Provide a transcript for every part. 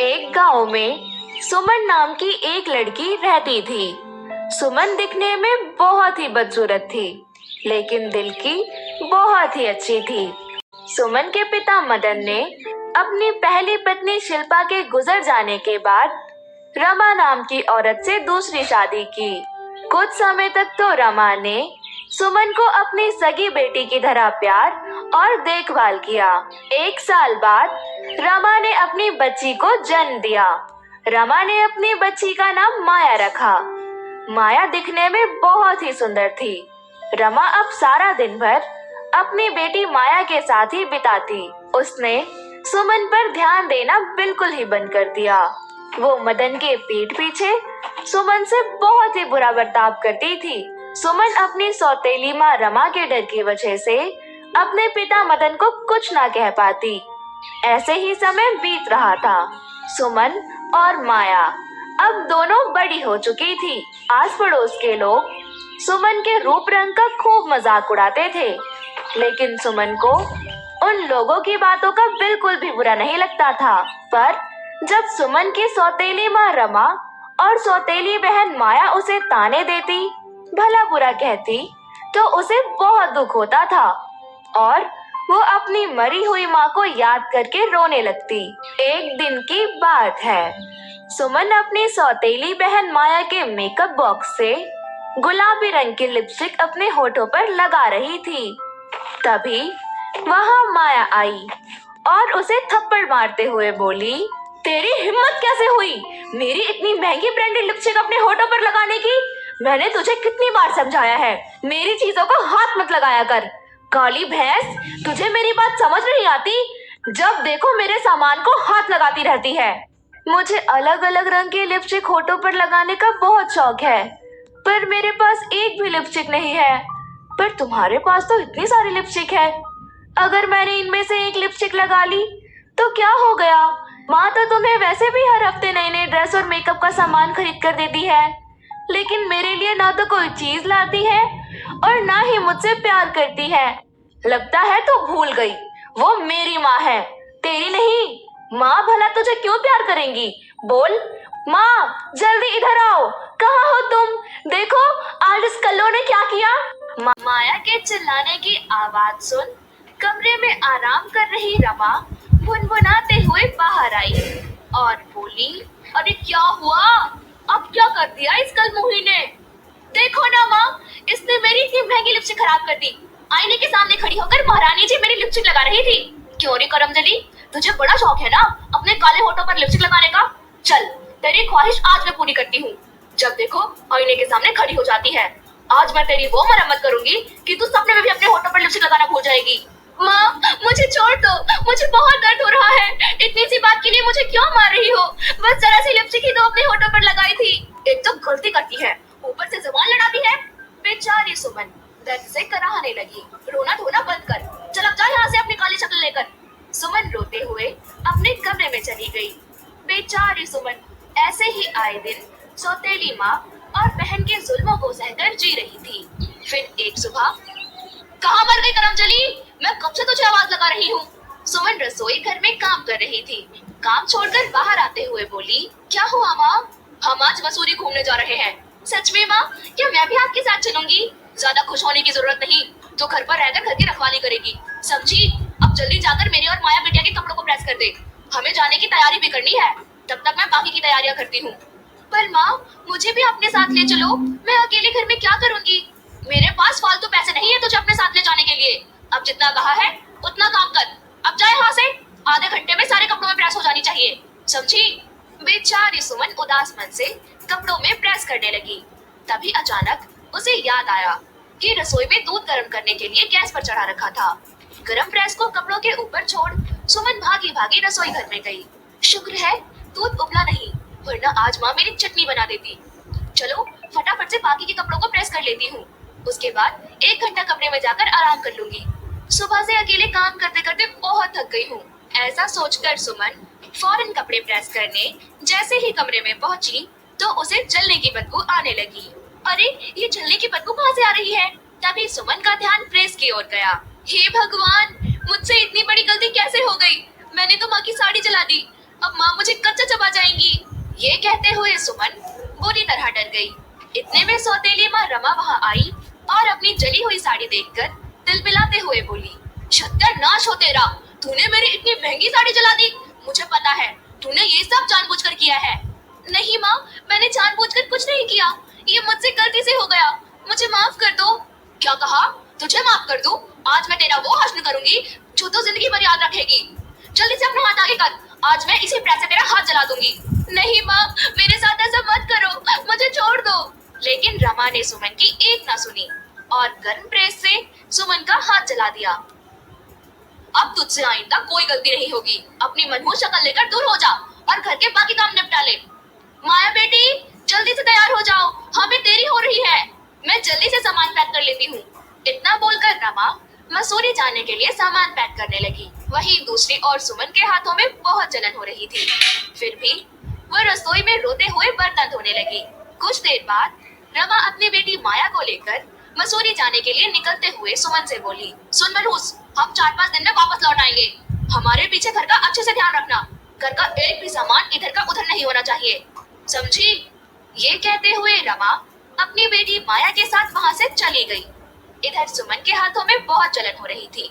एक गांव में सुमन नाम की एक लड़की रहती थी। सुमन दिखने में बहुत ही बदसूरत थी, लेकिन दिल की बहुत ही अच्छी थी। सुमन के पिता मदन ने अपनी पहली पत्नी शिल्पा के गुजर जाने के बाद रमा नाम की औरत से दूसरी शादी की। कुछ समय तक तो रमा ने सुमन को अपनी सगी बेटी की तरह प्यार और देखभाल किया। एक साल बाद रमा ने अपनी बच्ची को जन्म दिया। रमा ने अपनी बच्ची का नाम माया रखा। माया दिखने में बहुत ही सुंदर थी। रमा अब सारा दिन भर अपनी बेटी माया के साथ ही बिताती। उसने सुमन पर ध्यान देना बिल्कुल ही बंद कर दिया। वो मदन के पीठ पीछे सुमन से बहुत ही बुरा बर्ताव करती थी। सुमन अपनी सौतेली माँ रमा के डर की वजह से अपने पिता मदन को कुछ ना कह पाती। ऐसे ही समय बीत रहा था। सुमन और माया अब दोनों बड़ी हो चुकी थी। आस पड़ोस के लोग सुमन के रूप रंग का खूब मजाक उड़ाते थे, लेकिन सुमन को उन लोगों की बातों का बिल्कुल भी बुरा नहीं लगता था। पर जब सुमन की सौतेली माँ रमा और सौतेली बहन माया उसे ताने देती, भला बुरा कहती, तो उसे बहुत दुख होता था और वो अपनी मरी हुई माँ को याद करके रोने लगती। एक दिन की बात है। सुमन अपनी सौतेली बहन माया के मेकअप बॉक्स से गुलाबी रंग की लिपस्टिक अपने होठों पर लगा रही थी। तभी वहाँ माया आई और उसे थप्पड़ मारते हुए बोली, तेरी हिम्मत कैसे हुई मेरी इतनी महंगी ब्रांडेड लिपस्टिक अपने होठों पर लगाने की? मैंने तुझे कितनी बार समझाया है, मेरी चीजों को हाथ मत लगाया कर। काली भैंस, तुझे मेरी बात समझ नहीं आती? जब देखो मेरे सामान को हाथ लगाती रहती है। मुझे अलग अलग रंग की लिपस्टिक होठों पर लगाने का बहुत शौक है, पर मेरे पास एक भी लिपस्टिक नहीं है। पर तुम्हारे पास तो इतनी सारी लिपस्टिक है। अगर मैंने इनमें से एक लिपस्टिक लगा ली तो क्या हो गया? माँ तो तुम्हें वैसे भी हर हफ्ते नई नई ड्रेस और मेकअप का सामान खरीद कर देती है, लेकिन मेरे लिए ना तो कोई चीज लाती है और ना ही मुझसे प्यार करती है। लगता है तो भूल गई, वो मेरी माँ है, तेरी नहीं। माँ भला तुझे क्यों प्यार करेंगी? बोल माँ, जल्दी इधर आओ। कहाँ हो तुम? देखो आज इस कल्लो ने क्या किया। माया के चिल्लाने की आवाज सुन कमरे में आराम कर रही रमा भुनभुनाते हुए बाहर आई और बोली, अरे क्या हुआ? अब क्या कर दिया इस कलमुही ने? देखो ना माँ, इसने मेरी इतनी महंगी लिपस्टिक खराब कर दी। आईने के सामने खड़ी होकर महारानी जी मेरी लिपस्टिक लगा रही थी। क्यों रे करमजली, तुझे बड़ा शौक है ना अपने काले होठों पर लिपस्टिक लगाने का? चल, तेरी ख्वाहिश आज मैं पूरी करती हूँ। जब देखो आईने के सामने खड़ी हो जाती है। आज मैं तेरी वो मरम्मत करूंगी कि तू सपने में भी अपने होठों पर लिपस्टिक लगाना भूल जाएगी। माँ, मुझे छोड़ दो, मुझे बहुत दर्द हो रहा है। इतनी सी बात के लिए मुझे क्यों मार रही हो? बस जरा सी लिपस्टिक ही तो अपने होठों पर लगाई थी। एक तो गलती करती है, ऊपर से जुबान लड़ाती है। बेचारी सुमन दर्द से कराहने लगी। रोना धोना बंद कर, चल अब जा यहाँ से अपनी काली शक्ल लेकर। सुमन रोते हुए अपने कमरे में चली गई। बेचारी सुमन ऐसे ही आए दिन सौतेली माँ और बहन के जुल्मों को सहकर जी रही थी। फिर एक सुबह, कहाँ मर गई करमजली? मैं कब से तुझे आवाज लगा रही हूँ। सुमन रसोई घर में काम कर रही थी। काम छोड़कर बाहर आते हुए बोली, क्या हुआ माँ? हम आज मसूरी घूमने जा रहे हैं। सच में माँ? क्या मैं भी आपके साथ चलूंगी? ज्यादा खुश होने की जरूरत नहीं, तो घर पर रहकर घर की रखवाली करेगी, समझी? अब जल्दी जाकर मेरे और माया बिटिया के कपड़ों को प्रेस कर दे। हमें जाने की तैयारी भी करनी है, तब तक मैं बाकी की तैयारियां करती हूँ। पर माँ, मुझे भी अपने साथ ले चलो, मैं अकेले घर में क्या करूंगी? मेरे पास फालतू पैसे नहीं है तुझे अपने साथ ले जाने के लिए। अब जितना कहा है उतना काम कर। अब जाए यहाँ से, आधे घंटे में सारे कपड़ों में प्रेस हो जानी चाहिए, समझी? बेचारी सुमन उदास मन से कपड़ों में प्रेस करने लगी। तभी अचानक उसे याद आया कि रसोई में दूध गर्म करने के लिए गैस पर चढ़ा रखा था। गरम प्रेस को कपड़ों के ऊपर छोड़ सुमन भागी भागी रसोई घर में गई। शुक्र है दूध उबला नहीं, वरना आज माँ मेरी चटनी बना देती। चलो फटाफट से बाकी के कपड़ों को प्रेस कर लेती हूँ, उसके बाद 1 घंटा कमरे में जाकर आराम कर लूंगी। सुबह से अकेले काम करते करते बहुत थक गई हूँ। ऐसा सोचकर सुमन फौरन कपड़े प्रेस करने जैसे ही कमरे में पहुंची तो उसे जलने की बदबू आने लगी। अरे ये जलने की बदबू कहाँ से आ रही है? तभी सुमन का ध्यान प्रेस की ओर गया। हे भगवान, मुझसे इतनी बड़ी गलती कैसे हो गई? मैंने तो माँ की साड़ी जला दी। अब माँ मुझे कच्चा ये कहते हुए सुमन बुरी तरह डर गई। इतने में सौतेली माँ रमा वहाँ आई और अपनी जली हुई साड़ी देखकर तिलमिलाते हुए बोली, सत्यानाश हो तेरा, तूने मेरी इतनी महंगी साड़ी जला दी। मुझे पता है तूने ये सब जानबूझकर किया है। नहीं माँ, मैंने जानबूझकर कुछ नहीं किया, ये मुझसे गलती से हो गया, मुझे माफ कर दो। क्या कहा? तुझे माफ कर दूं? आज मैं तेरा वो हश्र करूंगी जो तू जिंदगी भर याद रखेगी। जल्दी से अपना हाथ आगे कर, आज मैं इसी प्रेस से तेरा हाथ जला दूंगी। नहीं माँ, मेरे साथ ऐसा मत करो, मुझे छोड़ दो। लेकिन रमा ने सुमन की एक ना सुनी और गर्म प्रेस से सुमन का हाथ जला दिया। अब तुझसे आइंदा कोई गलती नहीं होगी। अपनी मनहूस शक्ल लेकर दूर हो जा और घर के बाकी काम निपटा ले। माया बेटी, जल्दी से तैयार हो जाओ, हमें देरी हो रही है। मैं जल्दी से सामान पैक कर लेती हूँ। इतना बोलकर रमा मसूरी जाने के लिए सामान पैक करने लगी। वहीं दूसरी ओर सुमन के हाथों में बहुत जलन हो रही थी। फिर भी वह रसोई में रोते हुए बर्तन धोने लगी। कुछ देर बाद रमा अपनी बेटी माया को लेकर मसूरी जाने के लिए निकलते हुए सुमन से बोली, सुन मनहूस, हम 4-5 दिन में वापस लौट आएंगे। हमारे पीछे घर का अच्छे से ध्यान रखना। घर का एक भी सामान इधर का उधर नहीं होना चाहिए, समझी? ये कहते हुए रमा अपनी बेटी माया के साथ वहाँ से चली गई। इधर सुमन के हाथों में बहुत जलन हो रही थी।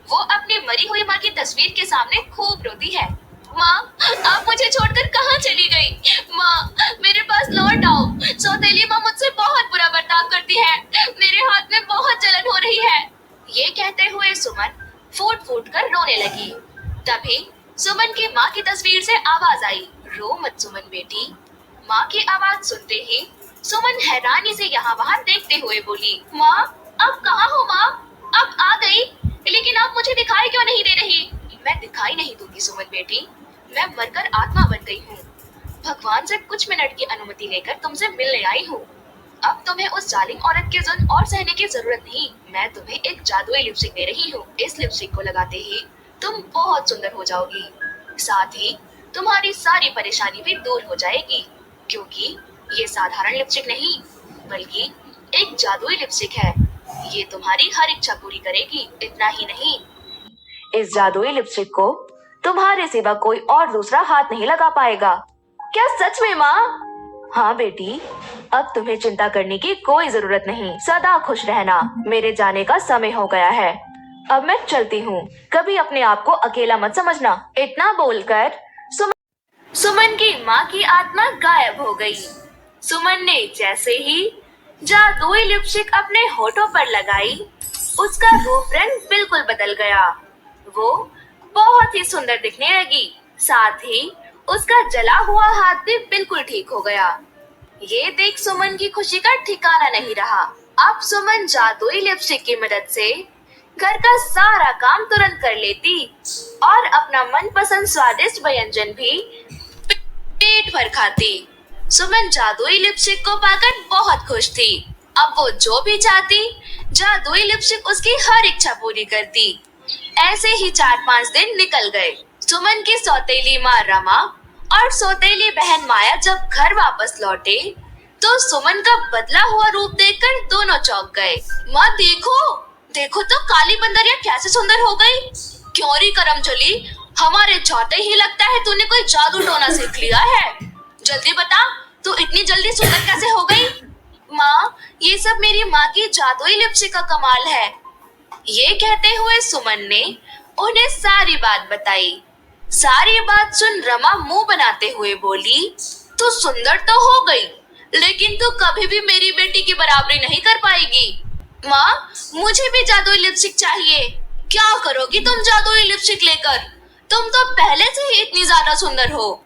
वो अपनी मरी हुई माँ की तस्वीर के सामने खूब रोती है। माँ, आप मुझे छोड़कर कहाँ चली गई? माँ, मेरे पास लौट आओ। सौतेली माँ मुझसे बहुत बुरा बर्ताव करती है। मेरे हाथ में बहुत जलन हो रही है। ये कहते हुए सुमन फूट फूट कर रोने लगी। तभी सुमन की माँ की तस्वीर से आवाज आई, रो मत सुमन बेटी। माँ की आवाज सुनते ही सुमन हैरानी से यहाँ वहाँ देखते हुए बोली, माँ, अब कहाँ हो माँ? अब आ गई, लेकिन आप मुझे दिखाई क्यों नहीं दे रही? मैं दिखाई नहीं दूंगी सुमन बेटी, मैं मरकर आत्मा बन गई हूँ। भगवान से कुछ मिनट की अनुमति लेकर तुमसे मिलने आई हूँ। अब तुम्हें उस जालिम औरत के जुल्म और सहने की जरूरत नहीं। मैं तुम्हें एक जादुई लिपस्टिक दे रही हूँ। इस लिपस्टिक को लगाते ही तुम बहुत सुंदर हो जाओगी। साथ ही तुम्हारी सारी परेशानी भी दूर हो जाएगी, क्योंकि ये साधारण लिपस्टिक नहीं बल्कि एक जादुई लिपस्टिक है। ये तुम्हारी हर इच्छा पूरी करेगी। इतना ही नहीं, इस जादुई लिपस्टिक को तुम्हारे सिवा कोई और दूसरा हाथ नहीं लगा पाएगा। क्या सच में माँ? हाँ बेटी, अब तुम्हें चिंता करने की कोई जरूरत नहीं। सदा खुश रहना। मेरे जाने का समय हो गया है, अब मैं चलती हूँ। कभी अपने आप को अकेला मत समझना। इतना बोलकर सुमन की माँ की आत्मा गायब हो गई। सुमन ने जैसे ही जादुई लिपस्टिक अपने होठों पर लगाई, उसका रूप रंग बिल्कुल बदल गया। वो बहुत ही सुंदर दिखने लगी। साथ ही उसका जला हुआ हाथ भी बिल्कुल ठीक हो गया। ये देख सुमन की खुशी का ठिकाना नहीं रहा। अब सुमन जादुई लिपस्टिक की मदद से घर का सारा काम तुरंत कर लेती और अपना मनपसंद स्वादिष्ट व्यंजन भी पेट भर खाती। सुमन जादुई लिपस्टिक को पाकर बहुत खुश थी। अब वो जो भी चाहती, जादुई लिपस्टिक उसकी हर इच्छा पूरी करती। ऐसे ही 4-5 दिन निकल गए। सुमन की सौतेली माँ रमा और सौतेली बहन माया जब घर वापस लौटे तो सुमन का बदला हुआ रूप देखकर दोनों चौंक गए। माँ देखो, देखो तो काली बंदरिया कैसे सुंदर हो गई। क्यों री करमचली, हमारे जाते ही लगता है तूने कोई जादू टोना सीख लिया है। जल्दी बता, तू इतनी जल्दी सुंदर कैसे हो गई? माँ, ये सब मेरी माँ की जादुई लिपस्टिक का कमाल है। ये कहते हुए सुमन ने उन्हें सारी बात बताई। सारी बात सुन रमा मुंह बनाते हुए बोली, तू सुंदर तो हो गई, लेकिन तू कभी भी मेरी बेटी की बराबरी नहीं कर पाएगी। माँ, मुझे भी जादुई लिपस्टिक चाहिए। क्या करोगी तुम जादुई लिपस्टिक लेकर? तुम तो पहले से ही इतनी ज्यादा सुंदर हो।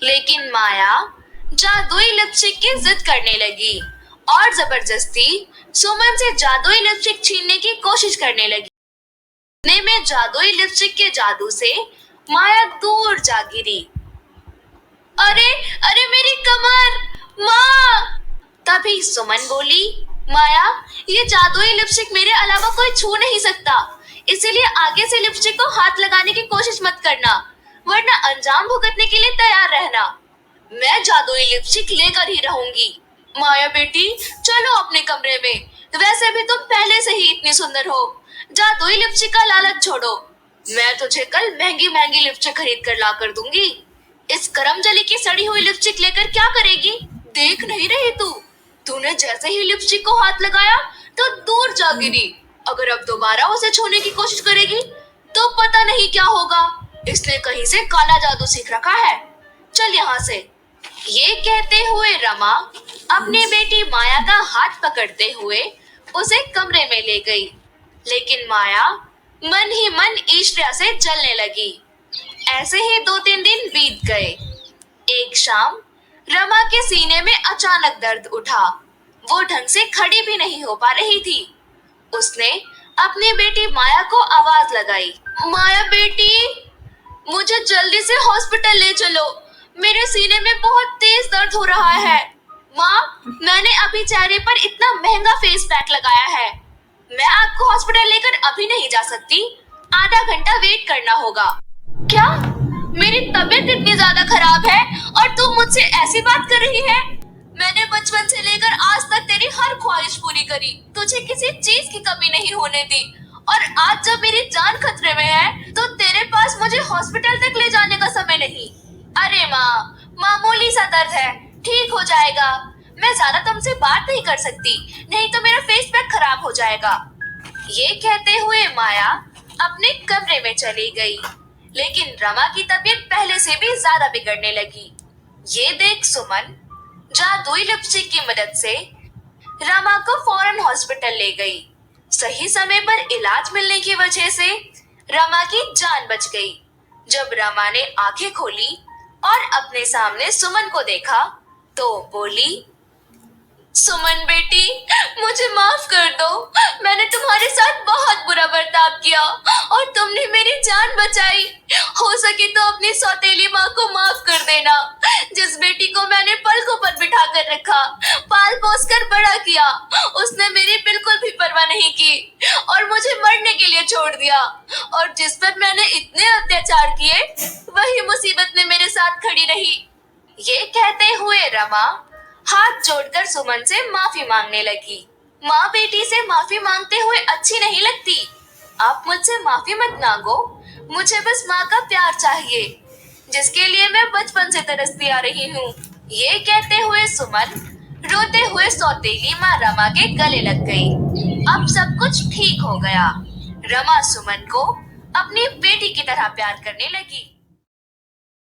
लेकिन माया जादुई लिपस्टिक की जिद करने लगी और जबरदस्ती सुमन से जादुई लिपस्टिक छीनने की कोशिश करने लगी। इतने में जादुई लिपस्टिक के जादू से माया दूर जा गिरी। अरे अरे मेरी कमर, माँ! तभी सुमन बोली, माया, ये जादुई लिपस्टिक मेरे अलावा कोई छू नहीं सकता, इसीलिए आगे से लिपस्टिक को हाथ लगाने की कोशिश मत करना, वरना अंजाम भुगतने के लिए तैयार रहना। मैं जादुई लिपस्टिक लेकर ही रहूंगी। माया बेटी, चलो अपने कमरे में। वैसे भी तुम पहले से ही इतनी सुंदर हो। जादुई लिपस्टिक का लालच छोड़ो। मैं तुझे कल महंगी महंगी लिपस्टिक खरीद कर ला कर दूंगी। इस करमजली की सड़ी हुई लिपस्टिक लेकर क्या करेगी? देख नहीं रही तू? तूने जैसे ही लिपस्टिक को हाथ लगाया तो दूर जा गिरी। अगर अब दोबारा उसे छूने की कोशिश करेगी तो पता नहीं क्या होगा। इसने कहीं से काला जादू सीख रखा है। चल यहाँ से। ये कहते हुए रमा अपनी बेटी माया का हाथ पकड़ते हुए उसे कमरे में ले गई। लेकिन माया मन ही मन ईर्ष्या से जलने लगी। ऐसे ही 2-3 दिन बीत गए। एक शाम रमा के सीने में अचानक दर्द उठा। वो ढंग से खड़ी भी नहीं हो पा रही थी। उसने अपनी बेटी माया को आवाज लगाई, माया बेटी, मुझे जल्दी से हॉस्पिटल ले चलो। मेरे सीने में बहुत तेज दर्द हो रहा है। माँ, मैंने अभी चेहरे पर इतना महंगा फेस पैक लगाया है। मैं आपको हॉस्पिटल लेकर अभी नहीं जा सकती। आधा घंटा वेट करना होगा। क्या? मेरी तबीयत इतनी ज्यादा खराब है और तू मुझसे ऐसी बात कर रही है? मैंने बचपन से लेकर आज तक तेरी हर ख्वाहिश पूरी करी। तुझे किसी चीज की कमी नहीं होने दी। और आज जब मेरी जान खतरे में है तो तेरे पास मुझे हॉस्पिटल तक ले जाने का समय नहीं। अरे माँ, मामूली सा दर्द है, ठीक हो जाएगा। मैं ज्यादा तुमसे बात नहीं कर सकती, नहीं तो मेरा फेस पैक खराब हो जाएगा। ये कहते हुए माया अपने कमरे में चली गई। लेकिन रमा की तबीयत पहले से भी ज्यादा बिगड़ने लगी। ये देख सुमन जादुई लिपस्टिक की मदद से रमा को फौरन हॉस्पिटल ले गई। सही समय पर इलाज मिलने की वजह से रमा की जान बच गई। जब रमा ने आंखें खोली और अपने सामने सुमन को देखा तो बोली, सुमन बेटी, मुझे माफ कर दो। मैंने तुम्हारे साथ बहुत बुरा बर्ताव किया और तुमने मेरी जान बचाई। हो सके तो अपनी सौतेली माँ को माफ कर देना, जिस बेटी को मैंने पलकों पर बिठा कर रखा, पाल पोस कर बड़ा किया। उसने मेरी बिल्कुल भी परवाह नहीं की और मुझे मरने के लिए छोड़ दिया। और जिस पर मैंने इतने अत्याचार किए, वही मुसीबत में मेरे साथ खड़ी रही। ये कहते हुए रमा हाथ जोड़कर सुमन से माफी मांगने लगी। माँ बेटी से माफी मांगते हुए अच्छी नहीं लगती। आप मुझसे माफी मत मांगो, मुझे बस माँ का प्यार चाहिए, जिसके लिए मैं बचपन से तरसती आ रही हूँ। ये कहते हुए सुमन रोते हुए सौतेली माँ रमा के गले लग गई। अब सब कुछ ठीक हो गया। रमा सुमन को अपनी बेटी की तरह प्यार करने लगी।